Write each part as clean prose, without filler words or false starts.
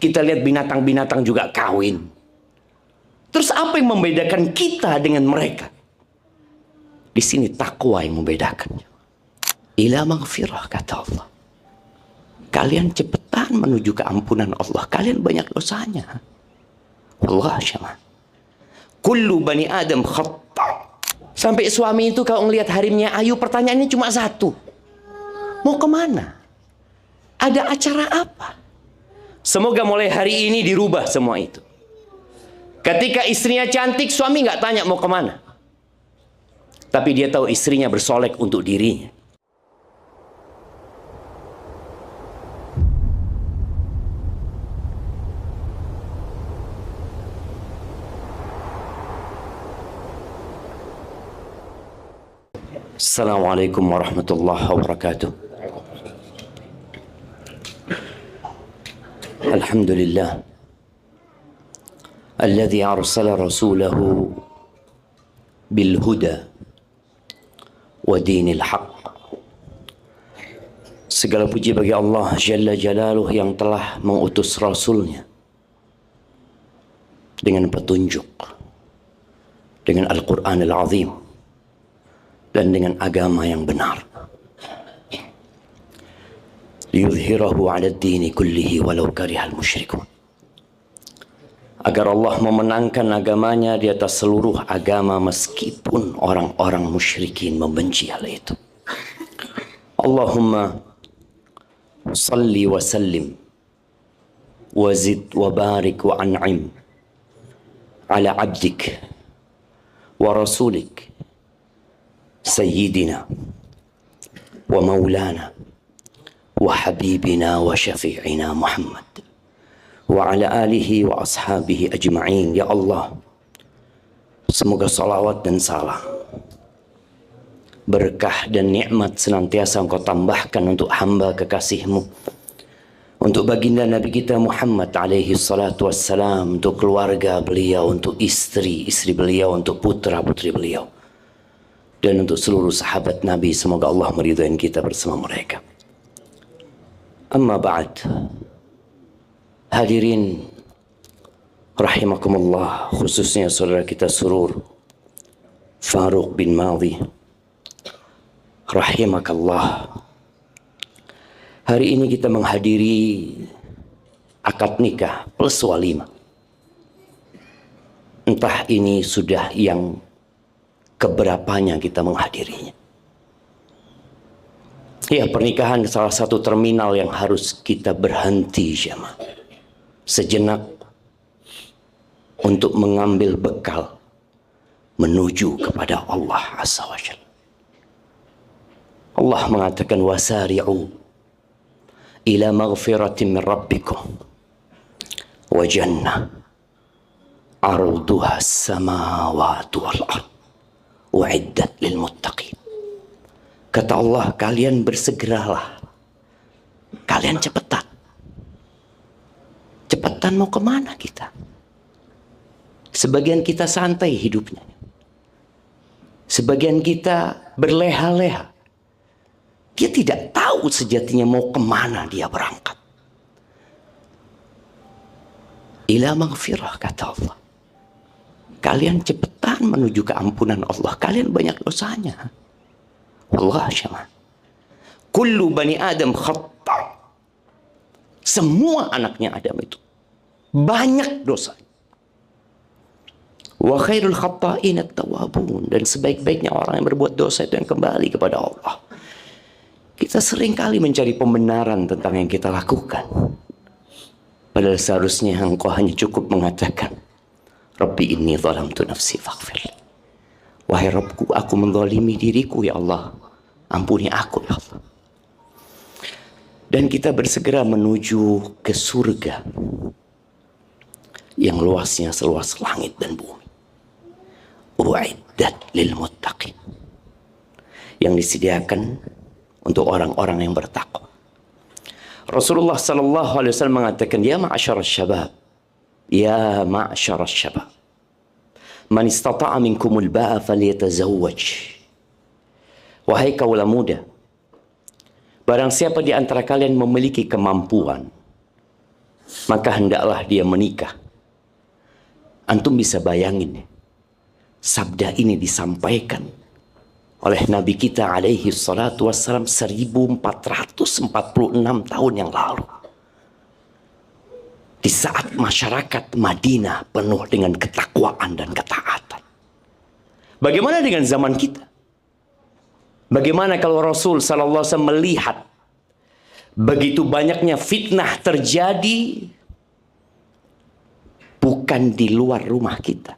Kita lihat binatang-binatang juga kawin. Terus apa yang membedakan kita dengan mereka? Di sini takwa yang membedakan. Ila maghfirah, kata Allah. Kalian cepetan menuju keampunan Allah. Kalian banyak dosanya. Allah syama. Kullu bani Adam khata. Sampai suami itu kalau ngelihat harimnya Ayu, pertanyaannya cuma satu. Mau kemana? Ada acara apa? Semoga mulai hari ini dirubah semua itu. Ketika istrinya cantik, suami nggak tanya mau kemana. Tapi dia tahu istrinya bersolek untuk dirinya. Assalamualaikum warahmatullahi wabarakatuh. Alhamdulillah alladzi arsala rasulahu bil huda wa dinil haqq. Segala puji bagi Allah Jalla Jalaluh yang telah mengutus Rasulnya dengan petunjuk, dengan Al-Quran Al-Azim, dan dengan agama yang benar. Liyudhhirahu 'ala ad-dini kullihi walau karihal musyrikun. Agar Allah memenangkan agamanya di atas seluruh agama meskipun orang-orang musyrikin membenci hal itu. Allahumma salli wa sallim wa zid wa barik wa an'im ala abdik wa rasulik Sayyidina wa maulana wa habibina wa syafi'ina Muhammad wa ala alihi wa ashabihi ajma'in. Ya Allah, semoga salawat dan salam, berkah dan nikmat senantiasa Engkau tambahkan untuk hamba kekasih-Mu, untuk baginda Nabi kita Muhammad alaihi salatu wassalam, untuk keluarga beliau, untuk istri-istri beliau, untuk putra-putri beliau, dan untuk seluruh sahabat Nabi. Semoga Allah meridhai kita bersama mereka. Amma ba'd. Hadirin rahimakumullah, khususnya saudara kita Surur Faruq bin Madhi, rahimakallah. Hari ini kita menghadiri akad nikah plus walimah. Entah ini sudah yang keberapanya kita menghadirinya. Ya, pernikahan salah satu terminal yang harus kita berhenti jemaah sejenak untuk mengambil bekal menuju kepada Allah Azza wa Jalla. Allah mengatakan wasari'u ila maghfiratin min rabbikum wa jannah arduha as-samawati wal ard u'iddat lil muttaqin. Kata Allah, kalian bersegeralah, kalian cepetan. Cepetan mau kemana kita? Sebagian kita santai hidupnya, sebagian kita berleha-leha. Dia tidak tahu sejatinya mau kemana dia berangkat. Ila maghfirah, kata Allah. Kalian cepetan menuju keampunan Allah. Kalian banyak dosanya. Allah syama. Kullu bani Adam khata. Semua anaknya Adam itu banyak dosa. Wa khairul khata'in at-tawwabun. Dan sebaik-baiknya orang yang berbuat dosa itu yang kembali kepada Allah. Kita sering kali mencari pembenaran tentang yang kita lakukan. Padahal seharusnya engkau hanya cukup mengatakan, Rabbi inni zalamtu nafsi faghfir. Wahai Rabbku, aku menzalimi diriku, ya Allah, ampuni aku, ya Allah. Dan kita bersegera menuju ke surga yang luasnya seluas langit dan bumi. U'iddat lil muttaqin, yang disediakan untuk orang-orang yang bertakwa. Rasulullah sallallahu alaihi wasallam mengatakan, ya ma'asyarasy syabab, ya ma'asyarasy syabab, man istata'a minkumul ba'a falyatazawwaj. Wahai kaula muda, barang siapa di antara kalian memiliki kemampuan maka hendaklah dia menikah. Antum bisa bayangin, sabda ini disampaikan oleh Nabi kita alaihi salatu wassalam 1446 tahun yang lalu. Di saat masyarakat Madinah penuh dengan ketakwaan dan ketaatan. Bagaimana dengan zaman kita? Bagaimana kalau Rasul sallallahu alaihi wasallam melihat begitu banyaknya fitnah terjadi bukan di luar rumah kita,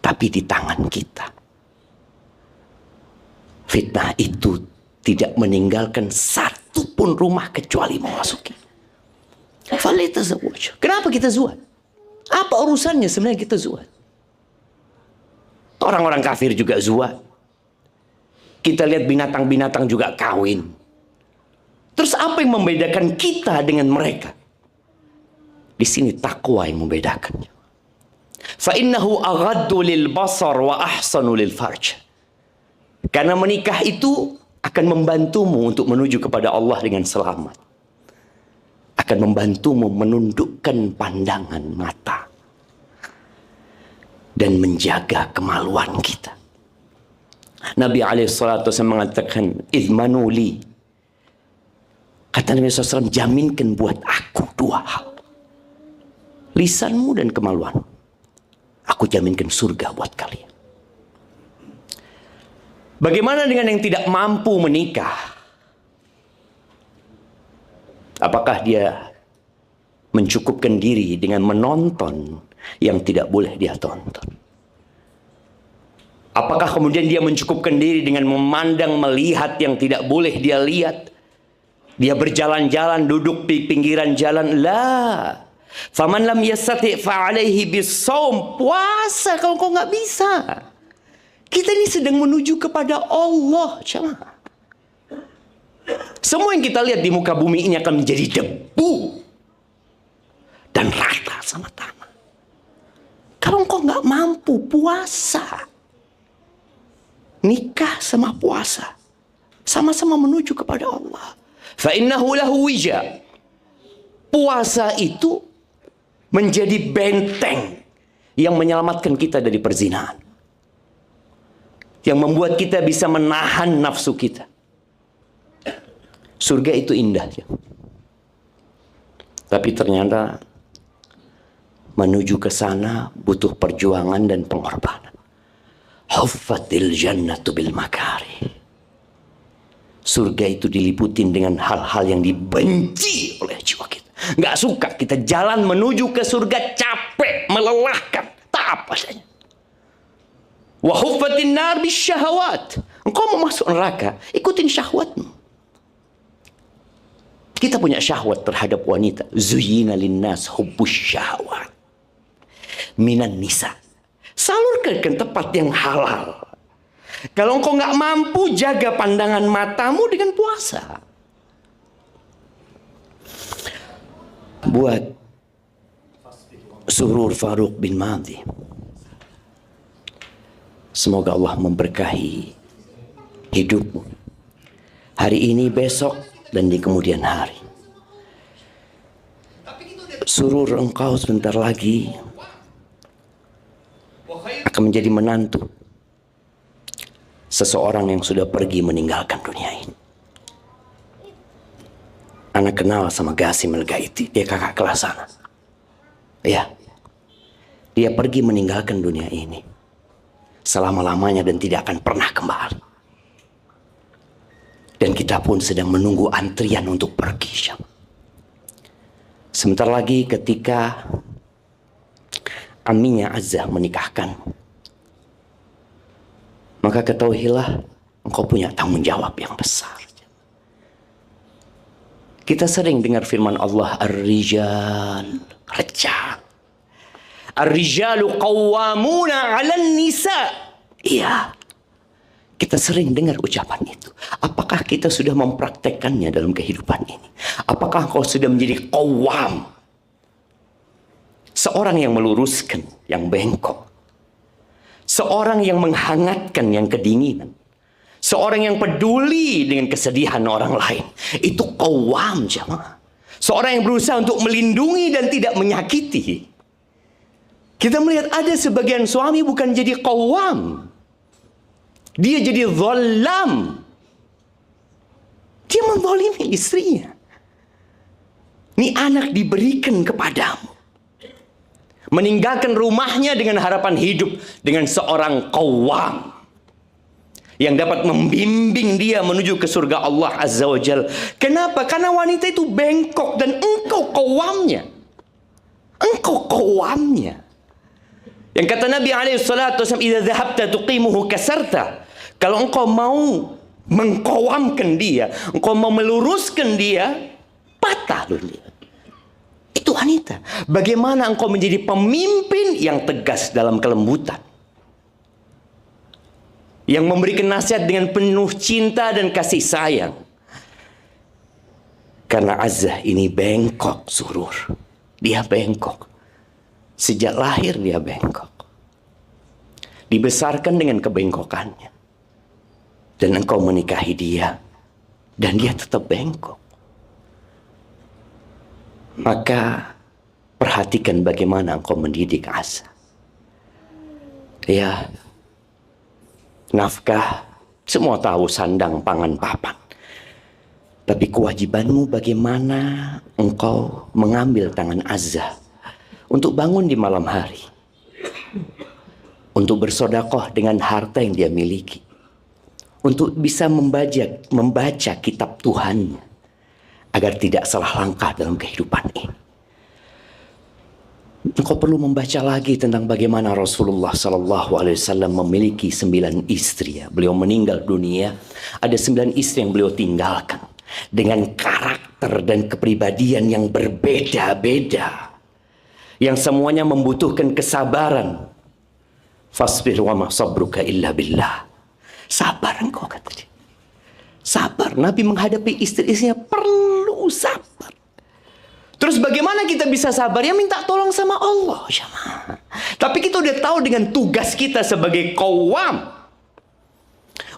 tapi di tangan kita. Fitnah itu tidak meninggalkan satu pun rumah kecuali memasuki. Kenapa kita zuhud? Apa urusannya sebenarnya kita zuhud? Orang-orang kafir juga zuhud. Kita lihat binatang-binatang juga kawin. Terus apa yang membedakan kita dengan mereka? Di sini takwa yang membedakan. Fa innahu aghaddu lil basar wa ahsanu lil farj. Karena menikah itu akan membantumu untuk menuju kepada Allah dengan selamat. Akan membantumu menundukkan pandangan mata dan menjaga kemaluan kita. Nabi alaihissalatu mengatakan, "Idmanuli." Kata Nabi SAW, jaminkan buat aku dua hal. Lisanmu dan kemaluan. Aku jaminkan surga buat kalian. Bagaimana dengan yang tidak mampu menikah? Apakah dia mencukupkan diri dengan menonton yang tidak boleh dia tonton? Apakah kemudian dia mencukupkan diri dengan memandang, melihat yang tidak boleh dia lihat? Dia berjalan-jalan, duduk di pinggiran jalan. La. Faman lam yastati' fa'alaihi bis-shaum. Puasa kalau kau nggak bisa. Kita ini sedang menuju kepada Allah, jemaah. Semua yang kita lihat di muka bumi ini akan menjadi debu dan rata sama tanah. Kalau engkau nggak mampu puasa, nikah sama puasa, sama-sama menuju kepada Allah. Fa innahu lahu wija. Puasa itu menjadi benteng yang menyelamatkan kita dari perzinahan, yang membuat kita bisa menahan nafsu kita. Surga itu indah, ya. Tapi ternyata menuju ke sana butuh perjuangan dan pengorbanan. Huffatil jannatu bil makari. Surga itu diliputin dengan hal-hal yang dibenci oleh jiwa kita. Nggak suka kita jalan menuju ke surga, capek, melelahkan, tak apa saja. Wa huffatin nar bis syahawat. Engkau mau masuk neraka, ikutin syahwatmu. Kita punya syahwat terhadap wanita. Zuyyina linnas hubbus syahwat minan nisa. Salurkan ke tempat yang halal. Kalau engkau nggak mampu, jaga pandangan matamu dengan puasa. Buat Surur Faruq bin Madhi, semoga Allah memberkahi hidupmu hari ini, besok, dan di kemudian hari. Surur, engkau sebentar lagi akan menjadi menantu seseorang yang sudah pergi meninggalkan dunia ini. Anak kenal sama Qasim Al-Ghaiti, dia kakak kelas sana. Ya, dia pergi meninggalkan dunia ini selama-lamanya dan tidak akan pernah kembali. Dan kita pun sedang menunggu antrian untuk pergi. Sebentar lagi ketika aminya Azzah menikahkan, maka ketahuilah engkau punya tanggung jawab yang besar. Kita sering dengar firman Allah, Ar-rijal, rejal. Ar-rijalu qawwamuna 'alan nisa. Iya. Kita sering dengar ucapan itu. Apakah kita sudah mempraktekkannya dalam kehidupan ini? Apakah kau sudah menjadi qawwam? Seorang yang meluruskan yang bengkok. Seorang yang menghangatkan yang kedinginan. Seorang yang peduli dengan kesedihan orang lain. Itu qawwam, jamaah. Seorang yang berusaha untuk melindungi dan tidak menyakiti. Kita melihat ada sebagian suami bukan jadi qawwam. Dia jadi zalam. Dia menzalimi istrinya. Ini anak diberikan kepadamu. Meninggalkan rumahnya dengan harapan hidup dengan seorang qawwam. Yang dapat membimbing dia menuju ke surga Allah Azza wa Jal. Kenapa? Karena wanita itu bengkok dan engkau qawwamnya. Engkau qawwamnya. Yang kata Nabi SAW, "Idza dhahabta tuqimuhu kasarta." Kalau engkau mau mengqawamkan dia, engkau mau meluruskan dia, patah dulu dia. Itu wanita. Bagaimana engkau menjadi pemimpin yang tegas dalam kelembutan. Yang memberikan nasihat dengan penuh cinta dan kasih sayang. Karena Azzah ini bengkok Surur. Dia bengkok. Sejak lahir dia bengkok. Dibesarkan dengan kebengkokannya. Dan engkau menikahi dia. Dan dia tetap bengkok. Maka perhatikan bagaimana engkau mendidik Azzah. Ya, nafkah, semua tahu sandang, pangan, papan. Tapi kewajibanmu bagaimana engkau mengambil tangan Azzah untuk bangun di malam hari. Untuk bersodakoh dengan harta yang dia miliki. Untuk bisa membaca kitab Tuhannya. Agar tidak salah langkah dalam kehidupan ini. Engkau perlu membaca lagi tentang bagaimana Rasulullah SAW memiliki 9 istri. Beliau meninggal dunia, ada 9 istri yang beliau tinggalkan. Dengan karakter dan kepribadian yang berbeda-beda. Yang semuanya membutuhkan kesabaran. Fasbir wa ma sabruka illa billah. Sabar engkau, kata dia. Sabar. Nabi menghadapi istri-istrinya perlu sabar. Terus bagaimana kita bisa sabar? Ya minta tolong sama Allah. Tapi kita udah tahu dengan tugas kita sebagai qawwam.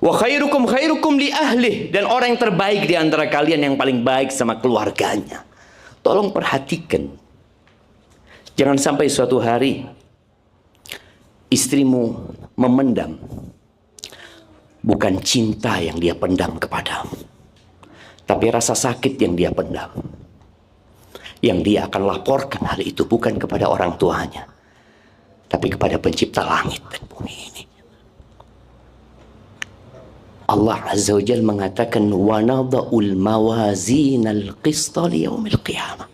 Wa khairukum li ahlih. Dan orang yang terbaik di antara kalian yang paling baik sama keluarganya. Tolong perhatikan. Jangan sampai suatu hari istrimu memendam. Bukan cinta yang dia pendam kepadamu. Tapi rasa sakit yang dia pendam. Yang dia akan laporkan hal itu bukan kepada orang tuanya. Tapi kepada pencipta langit dan bumi ini. Allah Azza wa Jalla mengatakan وَنَضَعُ الْمَوَازِينَ الْقِسْطَ لِيَوْمِ الْقِيَامَةِ.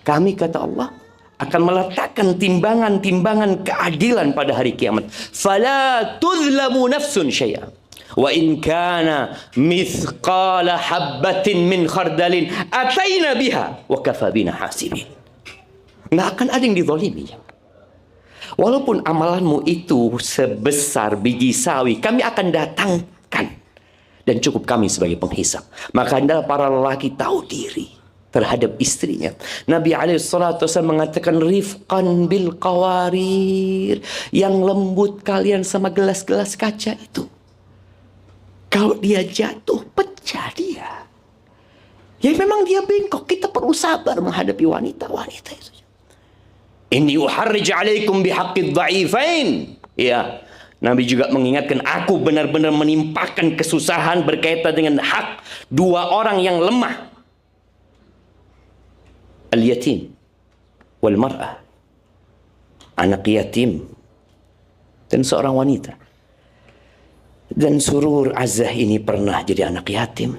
Kami, kata Allah, akan meletakkan timbangan-timbangan keadilan pada hari kiamat. فَلَا تُظْلَمُ نَفْسٌ شَيْئًا وَإِنْ كَانَ مِثْقَالَ حَبَّةٍ مِنْ خَرْدَلٍ أَتَيْنَا بِهَا وَكَفَى بِنَا حَاسِبِينَ. Nggak akan ada yang dizalimi. Walaupun amalanmu itu sebesar biji sawi, kami akan datangkan. Dan cukup kami sebagai penghisap. Maka anda para lelaki tahu diri terhadap istrinya. Nabi SAW mengatakan rifqan bil qawarir. Yang lembut kalian sama gelas-gelas kaca itu. Kalau dia jatuh, pecah dia. Ya memang dia bengkok. Kita perlu sabar menghadapi wanita-wanita itu. Inni uharrij alaikum bihaqqid dha'ifain. Ya, Nabi juga mengingatkan, aku benar-benar menimpakan kesusahan berkaitan dengan hak dua orang yang lemah. Al-yatim wal mar'ah. Anak yatim dan seorang wanita. Dan Surur Azzah ini pernah jadi anak yatim.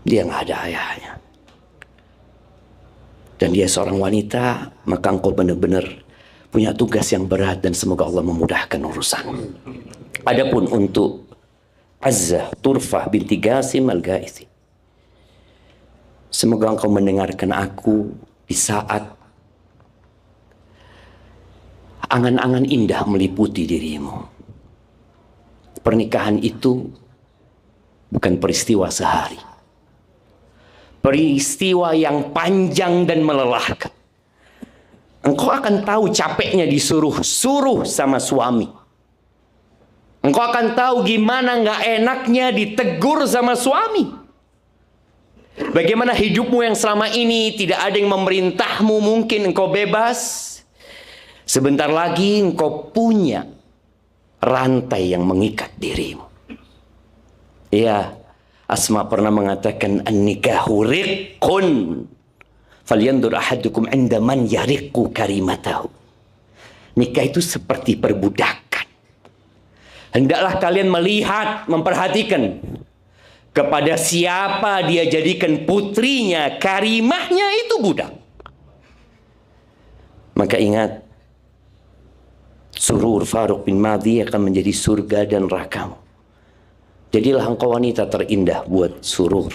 Dia nggak ada ayahnya. Dan dia seorang wanita, maka engkau benar-benar punya tugas yang berat dan semoga Allah memudahkan urusan. Adapun untuk Azzah Turfah binti Qasim al-Ghaisi, semoga engkau mendengarkan aku di saat angan-angan indah meliputi dirimu. Pernikahan itu bukan peristiwa sehari. Peristiwa yang panjang dan melelahkan. Engkau akan tahu capeknya disuruh sama suami. Engkau akan tahu gimana nggak enaknya ditegur sama suami. Bagaimana hidupmu yang selama ini tidak ada yang memerintahmu, mungkin engkau bebas. Sebentar lagi engkau punya rantai yang mengikat dirimu. Ya, Asma pernah mengatakan an-nikahu riqqun falyandur ahadukum 'inda man yariqqu karimatahu. Nikah itu seperti perbudakan. Hendaklah kalian melihat, memperhatikan kepada siapa dia jadikan putrinya, karimahnya itu budak. Maka ingat, surur Faruq bin Madhi akan menjadi surga dan nerakamu. Jadilah engkau wanita terindah buat surur.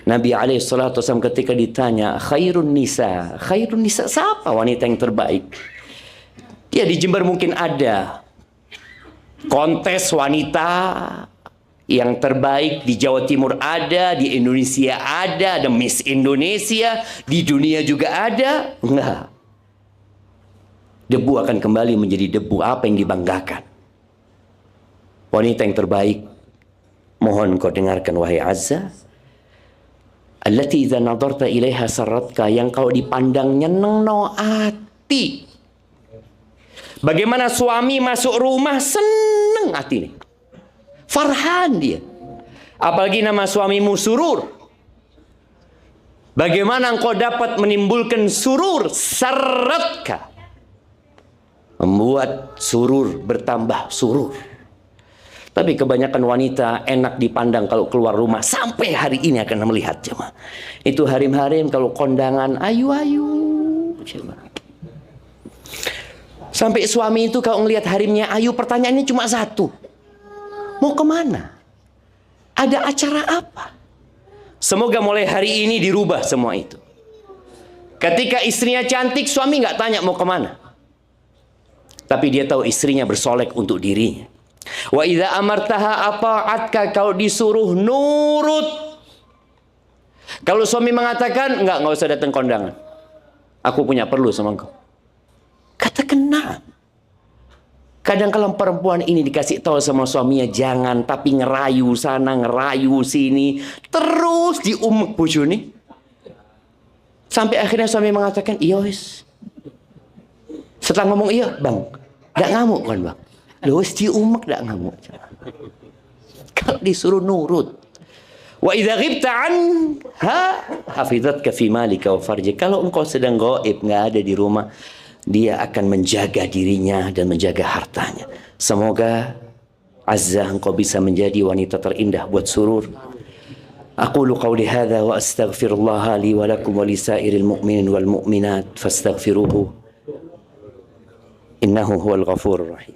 Nabi SAW ketika ditanya, khairun nisa siapa wanita yang terbaik? Ya, di Jember mungkin ada kontes wanita yang terbaik, di Jawa Timur ada, di Indonesia ada Miss Indonesia, di dunia juga ada. Enggak. Debu akan kembali menjadi debu. Apa yang dibanggakan? Wanita yang terbaik, mohon kau dengarkan wahai Azza. Allati idza nadarta ilaiha sarratka, yang kau dipandang nyeneng no ati. Bagaimana suami masuk rumah seneng hati nih. Farhan dia. Apalagi nama suamimu Surur. Bagaimana engkau dapat menimbulkan surur? Sarratka. Membuat surur bertambah surur. Tapi kebanyakan wanita enak dipandang kalau keluar rumah. Sampai hari ini akan melihat jemaah. Itu harim-harim kalau kondangan ayu-ayu jemaah. Sampai suami itu kalau ngelihat harimnya ayu, pertanyaannya cuma satu. Mau kemana? Ada acara apa? Semoga mulai hari ini dirubah semua itu. Ketika istrinya cantik, suami nggak tanya mau kemana. Tapi dia tahu istrinya bersolek untuk dirinya. Wa idza amartaha ata'atka, kalau disuruh nurut. Kalau suami mengatakan nggak usah datang kondangan, aku punya perlu sama engkau, katakan nah. Kadang kalau perempuan ini dikasih tahu sama suaminya jangan, tapi ngerayu sana ngerayu sini, terus diumek bojone. Sampai akhirnya suami mengatakan iya wis. Setelah ngomong iya bang, gak ngamuk kan bang? Loh wis diumek gak ngamuk. Kalau disuruh nurut. Wa idza ghibta anha hafizatka fi malika wa farjika. Kalau engkau sedang gaib, nggak ada di rumah, dia akan menjaga dirinya dan menjaga hartanya. Semoga Azza engkau bisa menjadi wanita terindah buat surur. Aqulu qawli hadza wa astaghfirullah li wa lakum wa lisairil mu'minin wal mu'minat fastaghfiruhu innahu huwal ghafurur rahim.